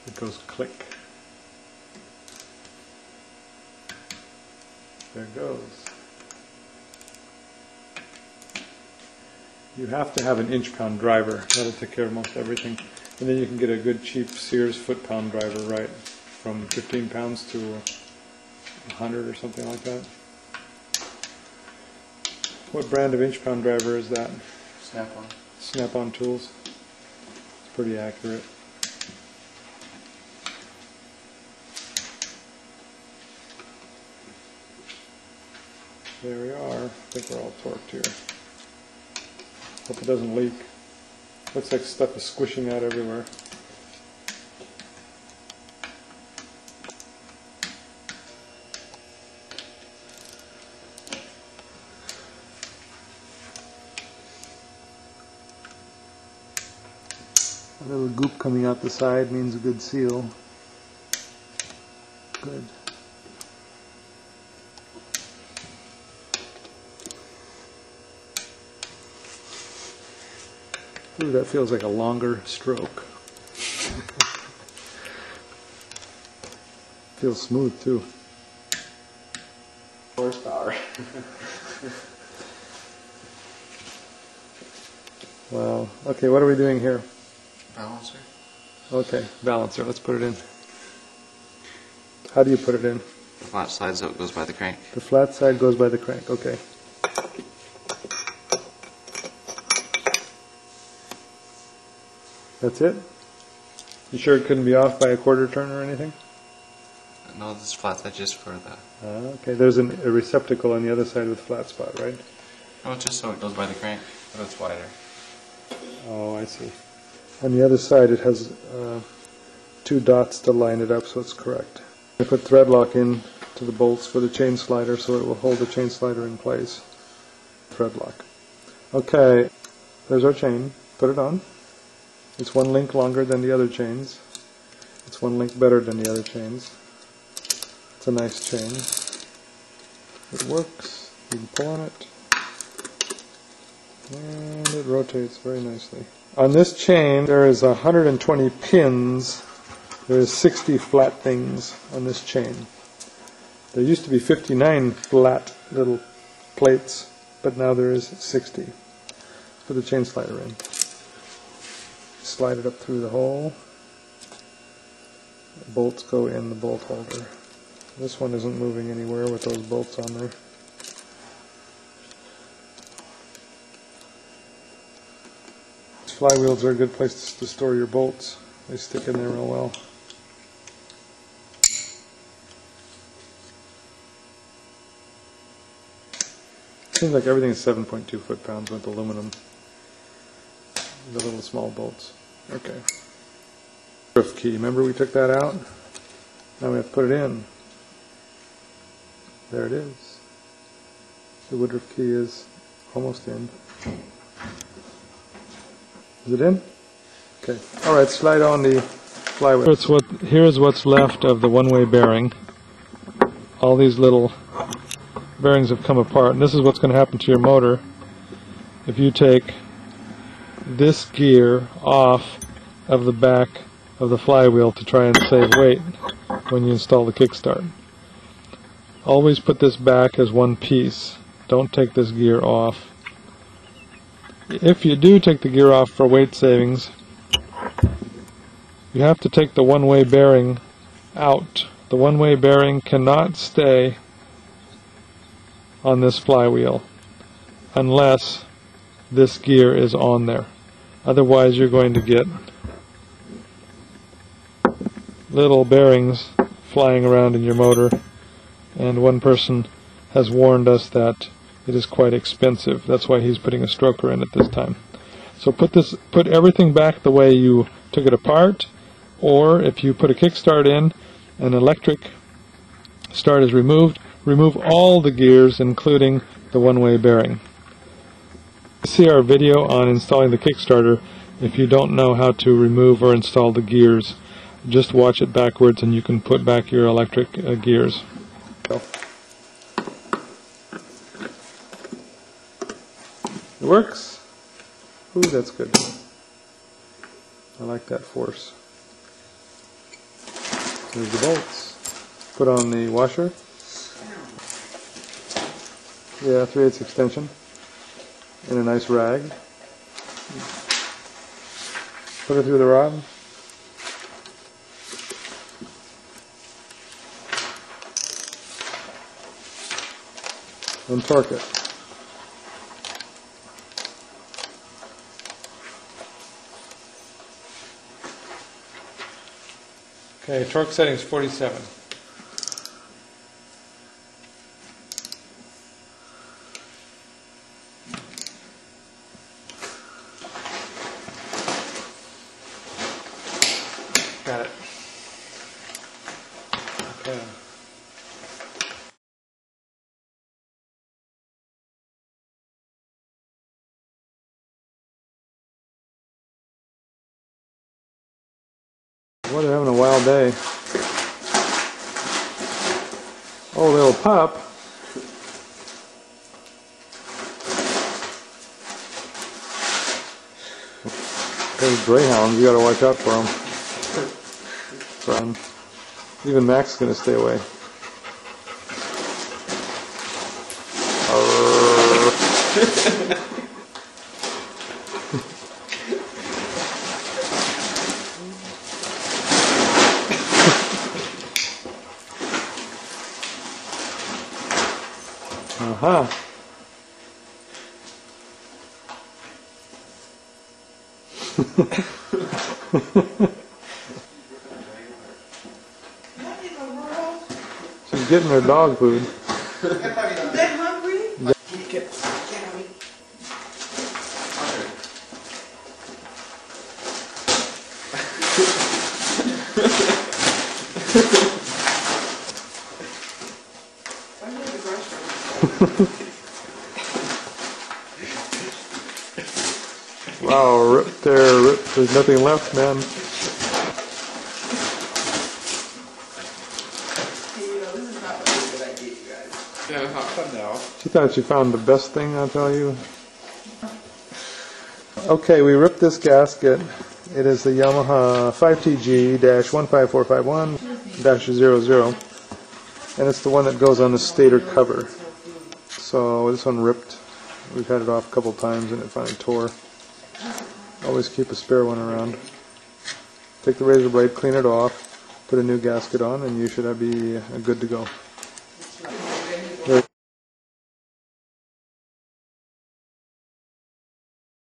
It goes click. There it goes. You have to have an inch-pound driver. That'll take care of most everything. And then you can get a good cheap Sears foot-pound driver, right? From 15 pounds to 100 or something like that. What brand of inch-pound driver is that? Snap-on. Snap-on tools. It's pretty accurate. There we are. I think we're all torqued here. Hope it doesn't leak. Looks like stuff is squishing out everywhere. A little goop coming out the side means a good seal. Good. Ooh, that feels like a longer stroke. Feels smooth too. Horsepower. Wow. Okay, what are we doing here? Balancer. Okay, balancer. Let's put it in. How do you put it in? The flat side so it goes by the crank. The flat side goes by the crank. Okay. That's it? You sure it couldn't be off by a quarter turn or anything? No, this flat side just for the... Okay, there's a receptacle on the other side with flat spot, right? No, it's just so it goes by the crank, but it's wider. Oh, I see. On the other side it has two dots to line it up so it's correct. I put thread lock in to the bolts for the chain slider so it will hold the chain slider in place. Thread lock. Okay, there's our chain. Put it on. It's one link longer than the other chains. It's one link better than the other chains. It's a nice chain. It works. You can pull on it. And it rotates very nicely. On this chain there is 120 pins. There is 60 flat things on this chain. There used to be 59 flat little plates, but now there is 60. Put the chain slider in. Slide it up through the hole. The bolts go in the bolt holder. This one isn't moving anywhere with those bolts on there. Flywheels are a good place to store your bolts. They stick in there real well. Seems like everything is 7.2 foot-pounds with aluminum. The little small bolts. Okay. Woodruff key. Remember we took that out? Now we have to put it in. There it is. The Woodruff key is almost in. Is it in? Okay. Alright, slide on the flywheel. Here's what's left of the one-way bearing. All these little bearings have come apart, and this is what's going to happen to your motor if you take this gear off of the back of the flywheel to try and save weight when you install the kickstart. Always put this back as one piece. Don't take this gear off. If you do take the gear off for weight savings, you have to take the one-way bearing out. The one-way bearing cannot stay on this flywheel unless this gear is on there. Otherwise you're going to get little bearings flying around in your motor, and one person has warned us that it is quite expensive. That's why he's putting a stroker in at this time. So put everything back the way you took it apart, or if you put a kickstart in, an electric start is removed, remove all the gears including the one-way bearing. See our video on installing the Kickstarter. If you don't know how to remove or install the gears, just watch it backwards and you can put back your electric gears. It works. Ooh, that's good. I like that force. There's the bolts. Put on the washer. Yeah, 3/8 extension. In a nice rag. Put it through the rod. And torque it. Okay, torque setting is 47. Got it. Okay. Boy, they're having a wild day. Oh, little pup. Those greyhounds, you gotta watch out for them. Son. Even Mac's gonna stay away. Aha. She's getting her dog food. Is that hungry? Yeah. Wow, ripped there, ripped. There's nothing left, man. This is not what I get you guys. Yeah, how come now? She thought she found the best thing, I'll tell you. Okay, we ripped this gasket. It is the Yamaha 5TG-15451-00, and it's the one that goes on the stator cover. So this one ripped. We've had it off a couple times and it finally tore. Always keep a spare one around. Take the razor blade, clean it off, put a new gasket on, and you should be good to go.